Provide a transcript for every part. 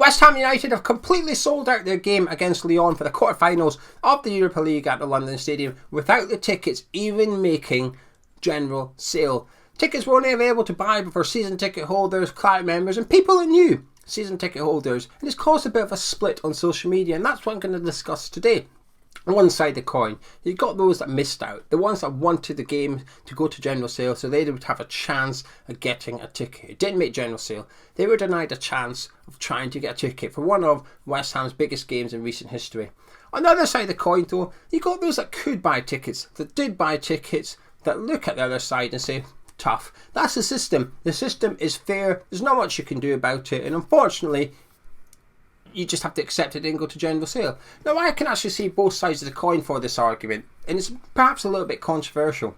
West Ham United have completely sold out their game against Lyon for the quarterfinals of the Europa League at the London Stadium without the tickets even making general sale. Tickets were only available to buy for season ticket holders, client members and people that knew season ticket holders, and it's caused a bit of a split on social media, and that's what I'm going to discuss today. One side of the coin, you've got those that missed out, the ones that wanted the game to go to general sale so they would have a chance of getting a ticket. It didn't make general sale. They were denied a chance of trying to get a ticket for one of West Ham's biggest games in recent history. On the other side of the coin though, you've got those that could buy tickets, that did buy tickets, that look at the other side and say, tough. That's the system. The system is fair. There's not much you can do about it, and unfortunately you just have to accept it and go to general sale. Now I can actually see both sides of the coin for this argument, and it's perhaps a little bit controversial.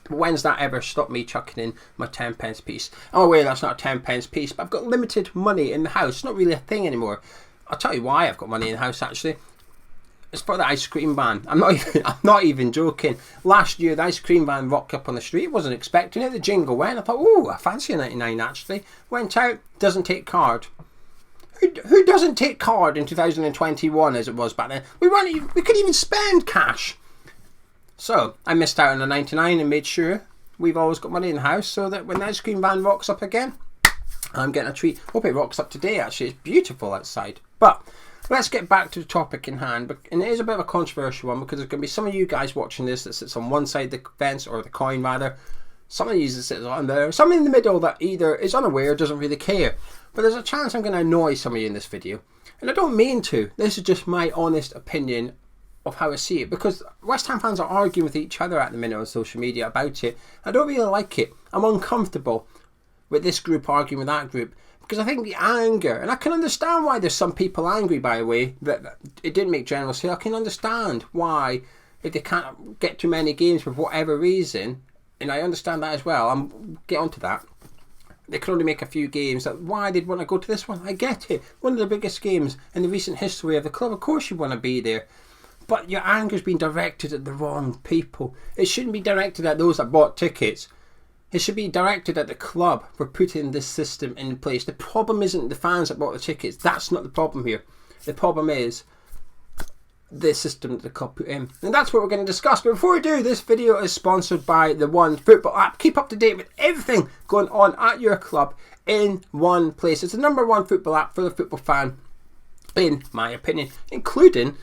But when's that ever stopped me chucking in my 10 pence piece? Oh wait, that's not a 10 pence piece, but I've got limited money in the house. It's not really a thing anymore. I'll tell you why I've got money in the house actually. It's for the ice cream van. I'm not even joking. Last year the ice cream van rocked up on the street. Wasn't expecting it. The jingle went. I thought, oh, I fancy a 99 actually. Went out, doesn't take card. Who doesn't take card in 2021 as it was back then? We couldn't even spend cash. So I missed out on the 99 and made sure we've always got money in the house so that when the ice cream van rocks up again, I'm getting a treat. Hope it rocks up today actually. It's beautiful outside. But let's get back to the topic in hand. And it is a bit of a controversial one because there's going to be some of you guys watching this that sits on one side of the fence, or the coin rather. Some of you that sits on there. Some in the middle that either is unaware or doesn't really care. But there's a chance I'm going to annoy some of you in this video. And I don't mean to. This is just my honest opinion of how I see it. Because West Ham fans are arguing with each other at the minute on social media about it. I don't really like it. I'm uncomfortable with this group arguing with that group. Because I think the anger, and I can understand why there's some people angry, by the way, that it didn't make general sale. I can understand why, if they can't get too many games for whatever reason, and I understand that as well, I'll get onto that. They could only make a few games. Why they'd want to go to this one, I get it. One of the biggest games in the recent history of the club. Of course you want to be there. But your anger's been directed at the wrong people. It shouldn't be directed at those that bought tickets. It should be directed at the club for putting this system in place. The problem isn't the fans that bought the tickets. That's not the problem here. The problem is the system that the club put in. And that's what we're going to discuss. But before we do, this video is sponsored by the One Football app. Keep up to date with everything going on at your club in one place. It's the #1 football app for the football fan, in my opinion, including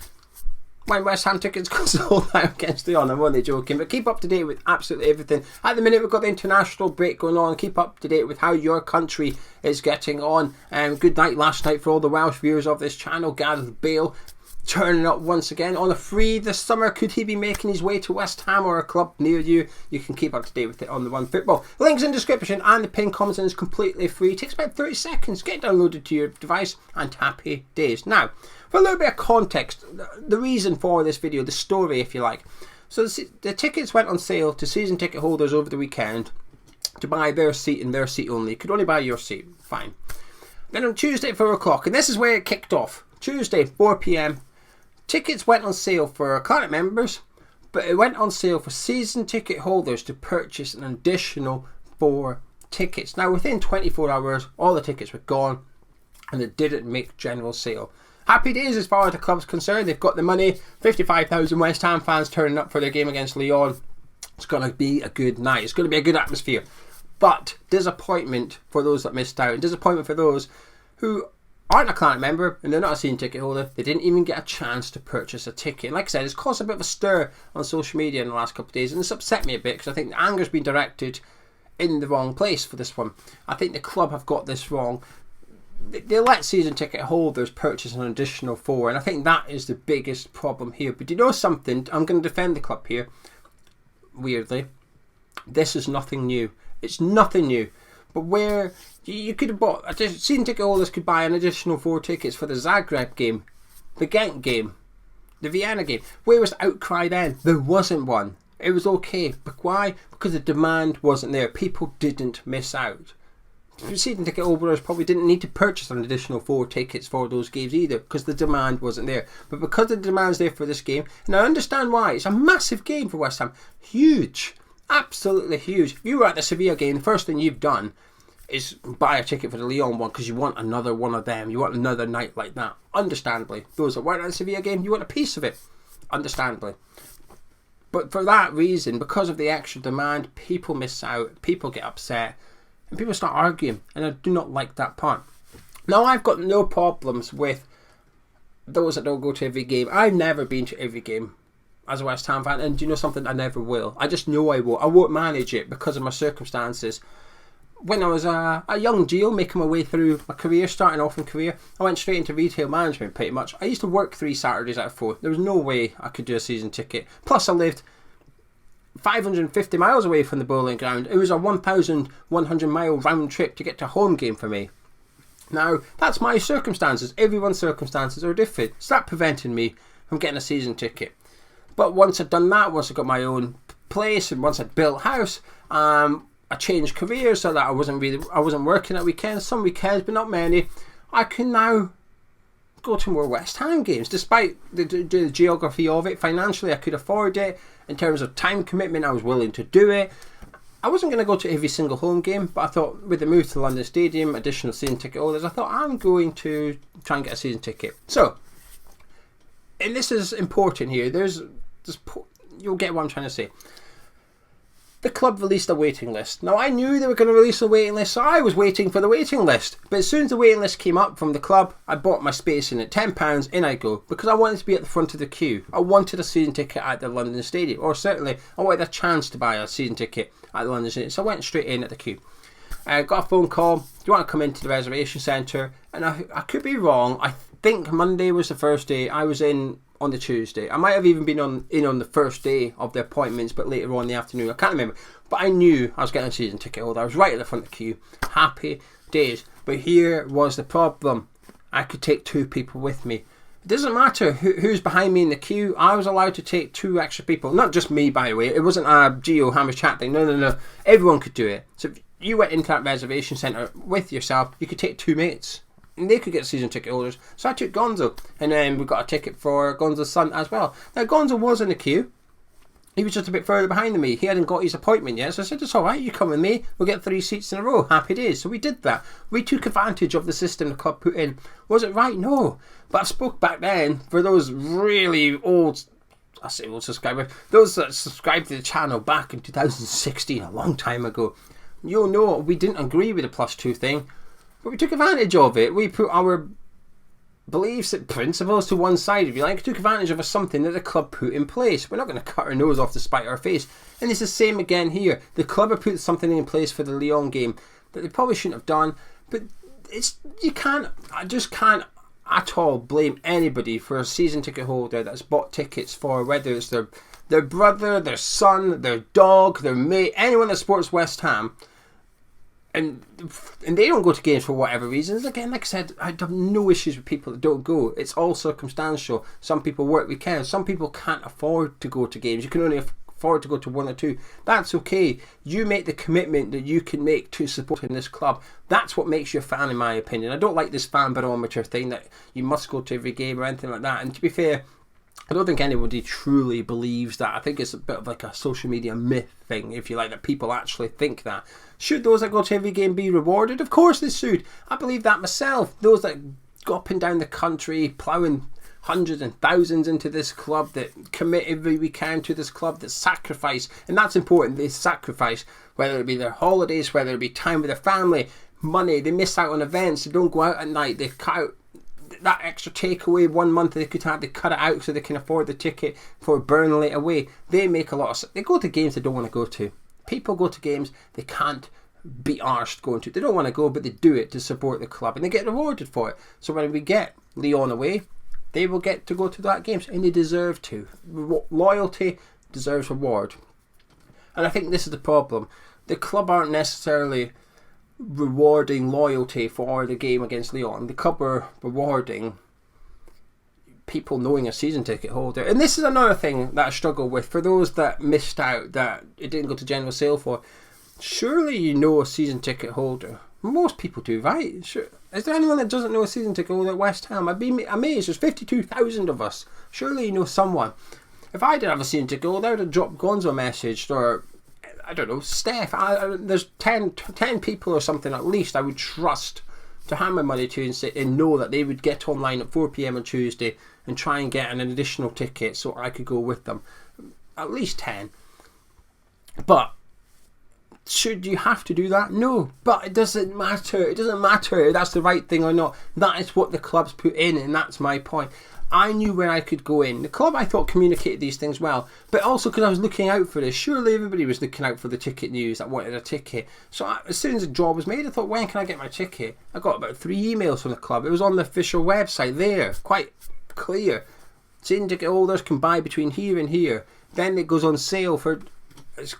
when West Ham tickets got sold out against Lyon. I'm only joking, but keep up to date with absolutely everything. At the minute we've got the international break going on. Keep up to date with how your country is getting on. Good night last night for all the Welsh viewers of this channel. Gareth Bale turning up once again on a free this summer. Could he be making his way to West Ham or a club near you? You can keep up to date with it on the One Football. Links in description and the pinned comments, and it's completely free. It takes about 30 seconds. Get downloaded to your device and happy days. Now, for a little bit of context, the reason for this video, the story if you like. So the tickets went on sale to season ticket holders over the weekend to buy their seat and their seat only. You could only buy your seat. Fine. Then on Tuesday at 4 o'clock, and this is where it kicked off. Tuesday, 4 p.m. Tickets went on sale for client members, but it went on sale for season ticket holders to purchase an additional 4 tickets. Now within 24 hours, all the tickets were gone and it didn't make general sale. Happy days as far as the club's concerned. They've got the money. 55,000 West Ham fans turning up for their game against Lyon. It's going to be a good night. It's going to be a good atmosphere. But disappointment for those that missed out. And disappointment for those who aren't a client member and they're not a season ticket holder. They didn't even get a chance to purchase a ticket. And like I said, it's caused a bit of a stir on social media in the last couple of days. And it's upset me a bit because I think the anger's been directed in the wrong place for this one. I think the club have got this wrong. They let season ticket holders purchase an additional 4, and I think that is the biggest problem here. But you know something? I'm going to defend the club here. Weirdly, this is nothing new. It's nothing new. But where you could have bought, season ticket holders could buy an additional 4 tickets for the Zagreb game, the Ghent game, the Vienna game. Where was the outcry then? There wasn't one. It was okay. But why? Because the demand wasn't there. People didn't miss out. Season ticket holders probably didn't need to purchase an additional 4 tickets for those games either, because the demand wasn't there. But because the demand's there for this game, and I understand why, it's a massive game for West Ham. Huge. Absolutely huge. If you were at the Sevilla game, the first thing you've done is buy a ticket for the Lyon one because you want another one of them. You want another night like that. Understandably. Those that weren't at the Sevilla game, you want a piece of it. Understandably. But for that reason, because of the extra demand, people miss out, people get upset, and people start arguing. And I do not like that part. Now, I've got no problems with those that don't go to every game. I've never been to every game as a West Ham fan, and do you know something? I never will. I just know I won't. I won't manage it because of my circumstances. When I was a young Geo, making my way through my career, starting off in career, I went straight into retail management pretty much. I used to work 3 Saturdays out of 4. There was no way I could do a season ticket. Plus I lived 550 miles away from the bowling ground. It was a 1,100 mile round trip to get to a home game for me. Now, that's my circumstances. Everyone's circumstances are different. So that prevented me from getting a season ticket. But once I'd done that, once I got my own place, and once I'd built a house, I changed careers so that I wasn't working at weekends. Some weekends, but not many. I can now go to more West Ham games, despite the geography of it. Financially, I could afford it. In terms of time commitment, I was willing to do it. I wasn't going to go to every single home game, but I thought with the move to London Stadium, additional season ticket holders, I thought I'm going to try and get a season ticket. So, and this is important here. You'll get what I'm trying to say. The club released a waiting list. Now, I knew they were going to release a waiting list, so I was waiting for the waiting list. But as soon as the waiting list came up from the club, I bought my space in at £10, in I go, because I wanted to be at the front of the queue. I wanted a season ticket at the London Stadium, or certainly I wanted a chance to buy a season ticket at the London Stadium, so I went straight in at the queue. I got a phone call, do you want to come into the reservation centre? And I could be wrong, I think Monday was the first day. I was in on the Tuesday. I might have even been on the first day of the appointments, but later on in the afternoon. I can't remember. But I knew I was getting a season ticket holder. I was right at the front of the queue. Happy days. But here was the problem. I could take 2 people with me. It doesn't matter who's behind me in the queue. I was allowed to take 2 extra people. Not just me, by the way. It wasn't a Geo Hammers chat thing. No. Everyone could do it. So if you went into that reservation centre with yourself, you could take 2 mates. And they could get season ticket holders. So I took Gonzo. And then we got a ticket for Gonzo's son as well. Now, Gonzo was in the queue. He was just a bit further behind me. He hadn't got his appointment yet. So I said, it's alright, you come with me. We'll get 3 seats in a row. Happy days. So we did that. We took advantage of the system the club put in. Was it right? No. But I spoke back then for those really old, I say old subscribers, those that subscribed to the channel back in 2016, a long time ago. You'll know we didn't agree with the +2 thing. But we took advantage of it. We put our beliefs and principles to one side, if you like. We took advantage of something that the club put in place. We're not going to cut our nose off to spite our face. And it's the same again here. The club have put something in place for the Lyon game that they probably shouldn't have done. But I just can't at all blame anybody for a season ticket holder that's bought tickets for, whether it's their brother, their son, their dog, their mate, anyone that supports West Ham. And they don't go to games for whatever reasons. Again, like I said, I have no issues with people that don't go. It's all circumstantial. Some people work weekends. Some people can't afford to go to games. You can only afford to go to 1 or 2. That's okay. You make the commitment that you can make to supporting this club. That's what makes you a fan, in my opinion. I don't like this fan barometer thing that you must go to every game or anything like that. And to be fair, I don't think anybody truly believes that. I think it's a bit of like a social media myth thing, if you like, that people actually think that. Should those that go to every game be rewarded? Of course they should. I believe that myself. Those that go up and down the country, ploughing hundreds and thousands into this club, that commit every weekend to this club, that sacrifice, and that's important, they sacrifice, whether it be their holidays, whether it be time with their family, money, they miss out on events, they don't go out at night, they cut out that extra takeaway 1 month they could have, they cut it out so they can afford the ticket for Burnley away. They make a lot of, they go to games they don't want to go to. People go to games they can't be arsed going to. They don't want to go, but they do it to support the club and they get rewarded for it. So when we get Lyon away, they will get to go to that games, and they deserve to. Loyalty deserves reward. And I think this is the problem. The club aren't necessarily rewarding loyalty for the game against Lyon. The club are rewarding people knowing a season ticket holder. And this is another thing that I struggle with. For those that missed out, that it didn't go to general sale for, surely you know a season ticket holder. Most people do, right? Sure. Is there anyone that doesn't know a season ticket holder at West Ham? I'd be amazed. There's 52,000 of us. Surely you know someone. If I did have a season ticket holder, I would have dropped Gonzo a message, or I don't know, Steph. There's 10 people or something at least I would trust to hand my money to and know that they would get online at 4 p.m. on Tuesday and try and get an additional ticket so I could go with them. At least 10. But should you have to do that? No. But it doesn't matter. It doesn't matter if that's the right thing or not. That is what the club's put in, and that's my point. I knew where I could go in. The club, I thought, communicated these things well, but also because I was looking out for this. Surely everybody was looking out for the ticket news that wanted a ticket. So as soon as the job was made, I thought, when can I get my ticket? I got about 3 emails from the club. It was on the official website there, quite clear. Season ticket holders can buy between here and here. Then it goes on sale for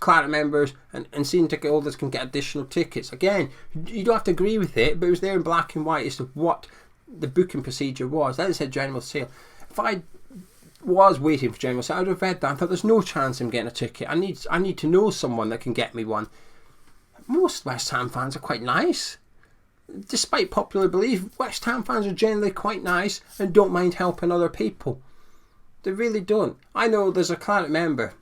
Claret members, and season ticket holders can get additional tickets. Again, you don't have to agree with it, but it was there in black and white as to what the booking procedure was. Then it said general sale. If I was waiting for general sale, I would have read that and thought, there's no chance I'm getting a ticket. I need to know someone that can get me one. Most West Ham fans are quite nice. Despite popular belief, West Ham fans are generally quite nice and don't mind helping other people. They really don't. I know there's a Claret member,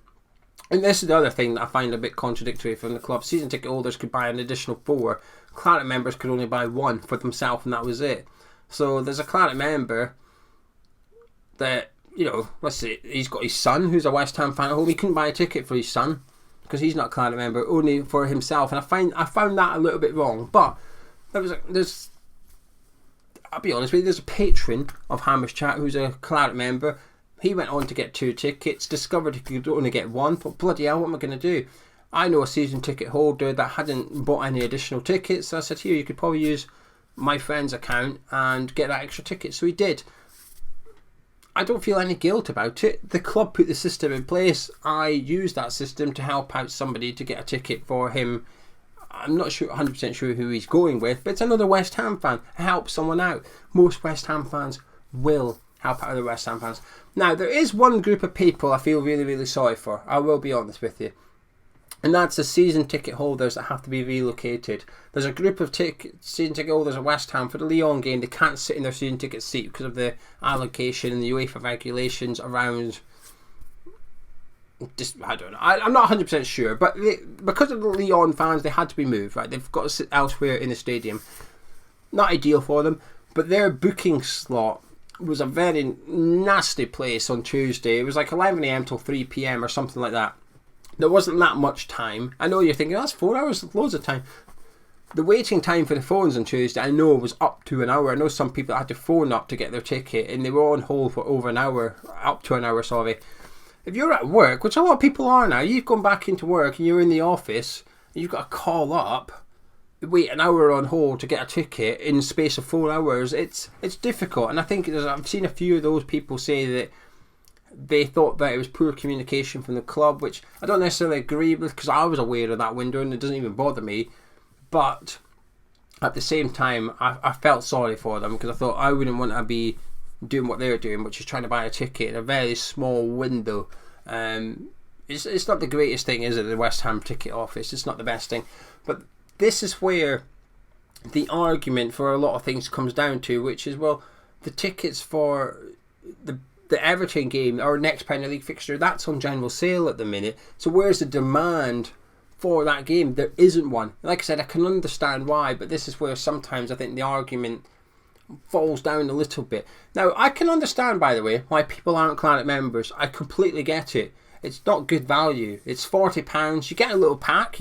and this is the other thing that I find a bit contradictory from the club. Season ticket holders could buy an additional 4. Claret members could only buy 1 for themselves, and that was it. So there's a Claret member that, you know, let's say he's got his son who's a West Ham fan at home. He couldn't buy a ticket for his son because he's not a Claret member, only for himself. And I found that a little bit wrong. But I'll be honest with you, there's a patron of Hammers Chat who's a Claret member. He went on to get 2 tickets, discovered he could only get 1. But bloody hell, what am I going to do? I know a season ticket holder that hadn't bought any additional tickets. So I said, here, you could probably use my friend's account and get that extra ticket. So he did. I don't feel any guilt about it. The club put the system in place. I used that system to help out somebody to get a ticket for him. I'm not sure 100% sure who he's going with, but it's another West Ham fan. Help someone out. Most West Ham fans will help out other West Ham fans. Now, there is one group of people I feel really, really sorry for. I will be honest with you. And that's the season ticket holders that have to be relocated. There's a group of season ticket holders at West Ham for the Lyon game. They can't sit in their season ticket seat because of the allocation and the UEFA regulations around. Just, I don't know. I'm not 100% sure, but because of the Lyon fans, they had to be moved. Right, they've got to sit elsewhere in the stadium. Not ideal for them, but their booking slot was a very nasty place on Tuesday. It was like 11 a.m. till 3 p.m. or something like that. There wasn't that much time. I know you're thinking, that's 4 hours, loads of time. The waiting time for the phones on Tuesday, I know, was up to an hour. I know some people had to phone up to get their ticket, and they were on hold for over an hour, up to an hour, sorry. If you're at work, which a lot of people are now, you've gone back into work and you're in the office, and you've got to call up, wait an hour on hold to get a ticket in the space of 4 hours. It's difficult, and I think I've seen a few of those people say that they thought that it was poor communication from the club, which I don't necessarily agree with, because I was aware of that window and it doesn't even bother me. But at the same time, I felt sorry for them, because I thought I wouldn't want to be doing what they're doing, which is trying to buy a ticket in a very small window. It's not the greatest thing, is it? The West Ham ticket office, it's not the best thing. But this is where the argument for a lot of things comes down to, which is, well, the tickets for the Everton game, our next Premier League fixture, that's on general sale at the minute. So where's the demand for that game? There isn't one. Like I said, I can understand why, but this is where sometimes I think the argument falls down a little bit. Now, I can understand, by the way, why people aren't Claret members. I completely get it. It's not good value. It's £40. You get a little pack.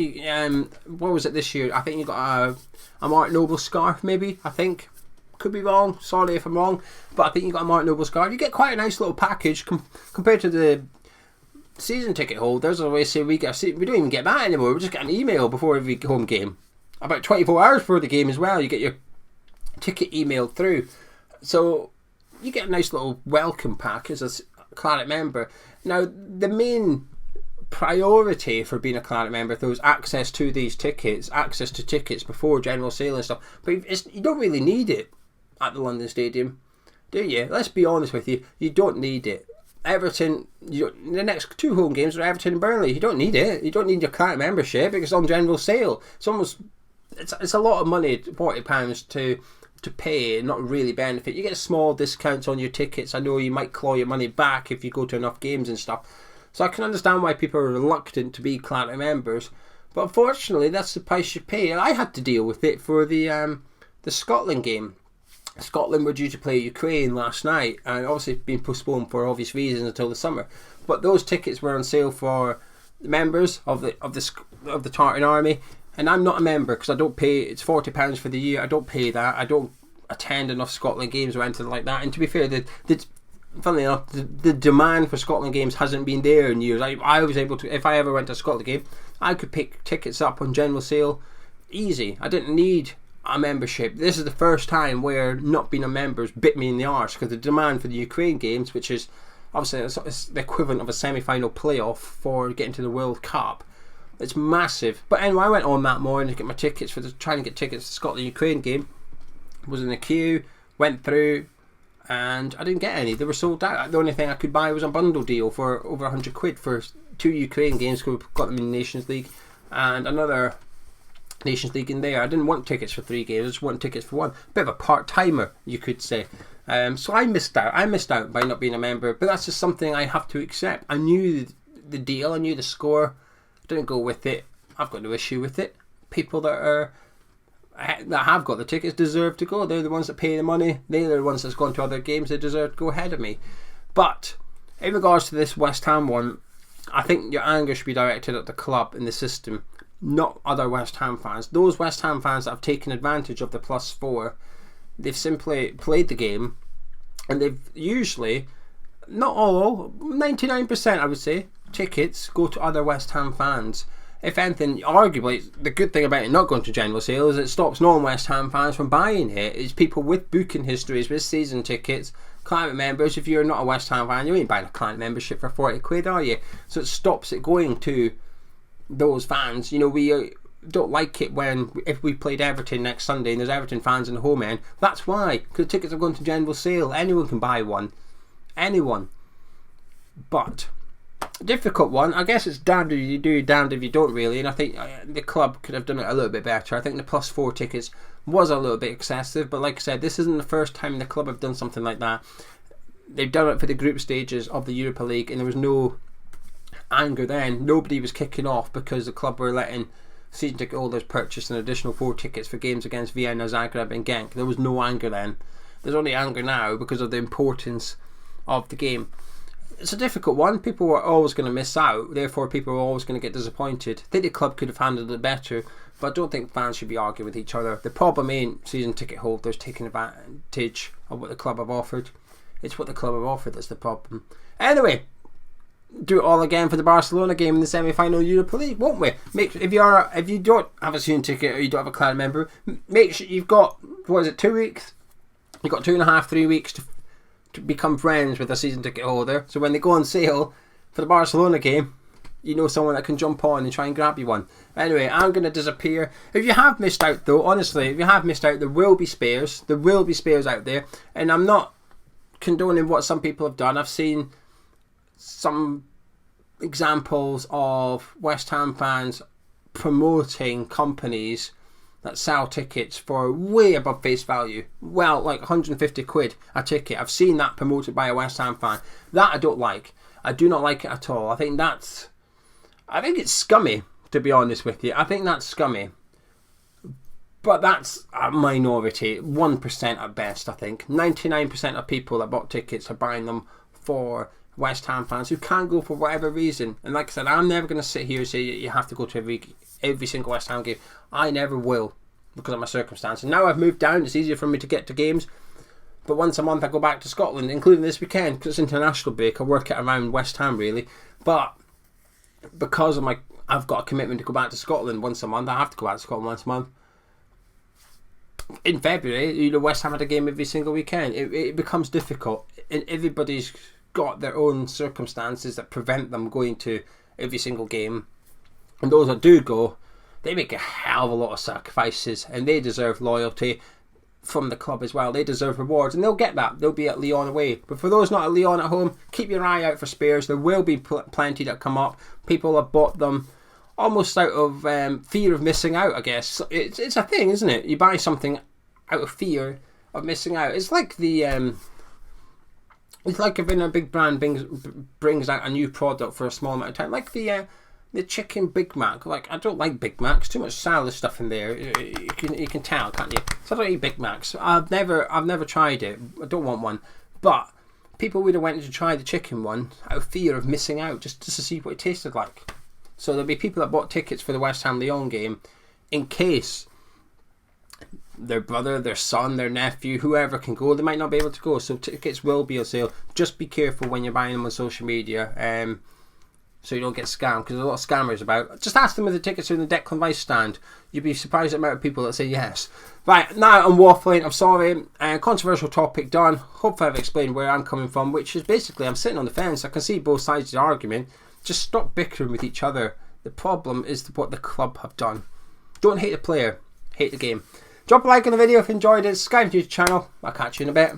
What was it this year? I think you got a Mark Noble scarf, maybe, I think. Could be wrong, sorry if I'm wrong, but I think you got a Mark Noble scarf. You get quite a nice little package compared to the season ticket holders. I always say we don't even get that anymore. We just get an email before every home game, about 24 hours before the game as well. You get your ticket emailed through, so you get a nice little welcome pack as a Claret member. Now, the main priority for being a Claret member, though, is access to these tickets, access to tickets before general sale and stuff. But you don't really need it at the London Stadium, do you? Let's be honest with you, you don't need it. Everton, the next 2 home games are Everton and Burnley. You don't need it. You don't need your Claret membership because it's on general sale. It's a lot of money, £40 to pay and not really benefit. You get small discounts on your tickets. I know you might claw your money back if you go to enough games and stuff. So I can understand why people are reluctant to be Claret members. But unfortunately, that's the price you pay. And I had to deal with it for the Scotland game. Scotland were due to play Ukraine last night, and obviously been postponed for obvious reasons until the summer. But those tickets were on sale for the members of the Tartan Army, and I'm not a member because I don't pay. It's £40 for the year. I don't pay that. I don't attend enough Scotland games or anything like that. And to be fair, funnily enough, the demand for Scotland games hasn't been there in years. I was able to, if I ever went to a Scotland game, I could pick tickets up on general sale easy. I didn't need a membership. This is the first time where not being a member's bit me in the arse, because the demand for the Ukraine games, which is obviously it's the equivalent of a semi-final playoff for getting to the World Cup, it's massive. But anyway, I went on that morning to get my tickets trying to get tickets to the Scotland-Ukraine game. Was in the queue, went through, and I didn't get any. They were sold out. The only thing I could buy was a bundle deal for over £100 for 2 Ukraine games, because we've got them in the Nations League and another Nations League in there. I didn't want tickets for 3 games, I just wanted tickets for one. Bit of a part-timer, you could say. So I missed out by not being a member, but that's just something I have to accept. I knew the deal, I knew the score, I didn't go with it. I've got no issue with it. People that have got the tickets deserve to go. They're the ones that pay the money. They're the ones that's gone to other games. They deserve to go ahead of me. But in regards to this West Ham one, I think your anger should be directed at the club and the system, not other West Ham fans. Those West Ham fans that have taken advantage of the +4, they've simply played the game, and they've usually, not all, 99% I would say, tickets go to other West Ham fans. If anything, arguably, the good thing about it not going to general sale is it stops non-West Ham fans from buying it. It's people with booking histories, with season tickets, client members. If you're not a West Ham fan, you ain't buying a client membership for £40, are you? So it stops it going to those fans. You know, we don't like it if we played Everton next Sunday and there's Everton fans in the home end. That's why, because tickets are going to general sale. Anyone can buy one. Anyone. But difficult one. I guess it's damned if you do, damned if you don't, really. And I think the club could have done it a little bit better. I think the +4 tickets was a little bit excessive, but like I said, this isn't the first time the club have done something like that. They've done it for the group stages of the Europa League, and there was no anger then. Nobody was kicking off because the club were letting season ticket holders purchase an additional 4 tickets for games against Vienna, Zagreb and Genk. There was no anger then. There's only anger now because of the importance of the game. It's a difficult one. People were always going to miss out, therefore people were always going to get disappointed. I think the club could have handled it better, but I don't think fans should be arguing with each other. The problem ain't season ticket holders taking advantage of what the club have offered. It's what the club have offered that's the problem. Anyway, do it all again for the Barcelona game in the semi-final Europa League, won't we? If you don't have a season ticket or you don't have a clan member, make sure you've got, 2 weeks? You've got 2.5, 3 weeks to become friends with a season ticket holder, so when they go on sale for the Barcelona game, you know someone that can jump on and try and grab you one. Anyway, I'm going to disappear. If you have missed out though, honestly, if you have missed out, there will be spares. There will be spares out there, and I'm not condoning what some people have done. I've seen some examples of West Ham fans promoting companies that sell tickets for way above face value. Well, like £150 a ticket. I've seen that promoted by a West Ham fan. That I don't like. I do not like it at all. I think it's scummy, to be honest with you. I think that's scummy. But that's a minority. 1% at best, I think. 99% of people that bought tickets are buying them for West Ham fans who can't go for whatever reason. And like I said, I'm never going to sit here and say you have to go to every single West Ham game. I never will, because of my circumstances. Now I've moved down, it's easier for me to get to games. But once a month I go back to Scotland, including this weekend, because it's international break. I work it around West Ham really. But because of I've got a commitment to go back to Scotland once a month. I have to go back to Scotland once a month. In February, West Ham had a game every single weekend. It becomes difficult. And everybody's got their own circumstances that prevent them going to every single game. And those that do go, they make a hell of a lot of sacrifices, and they deserve loyalty from the club as well. They deserve rewards, and they'll get that. They'll be at Lyon away. But for those not at Lyon at home, keep your eye out for spares. There will be plenty that come up. People have bought them almost out of fear of missing out, I guess. It's a thing, isn't it? You buy something out of fear of missing out. It's like it's like if a big brand brings out a new product for a small amount of time. Like the The chicken Big Mac, like, I don't like Big Macs. Too much salad stuff in there. You can tell, can't you? So I don't eat Big Macs. I've never tried it. I don't want one. But people would have went to try the chicken one out of fear of missing out, just to see what it tasted like. So there'll be people that bought tickets for the West Ham Lyon game in case their brother, their son, their nephew, whoever can go, they might not be able to go. So tickets will be on sale. Just be careful when you're buying them on social media, so you don't get scammed, because there's a lot of scammers about. Just ask them if the tickets are in the Declan Rice stand. You'd be surprised at the amount of people that say yes. Right, now I'm waffling. I'm sorry. Controversial topic done. Hopefully I've explained where I'm coming from, which is basically I'm sitting on the fence. I can see both sides of the argument. Just stop bickering with each other. The problem is what the club have done. Don't hate the player, hate the game. Drop a like on the video if you enjoyed it. Subscribe to the channel. I'll catch you in a bit.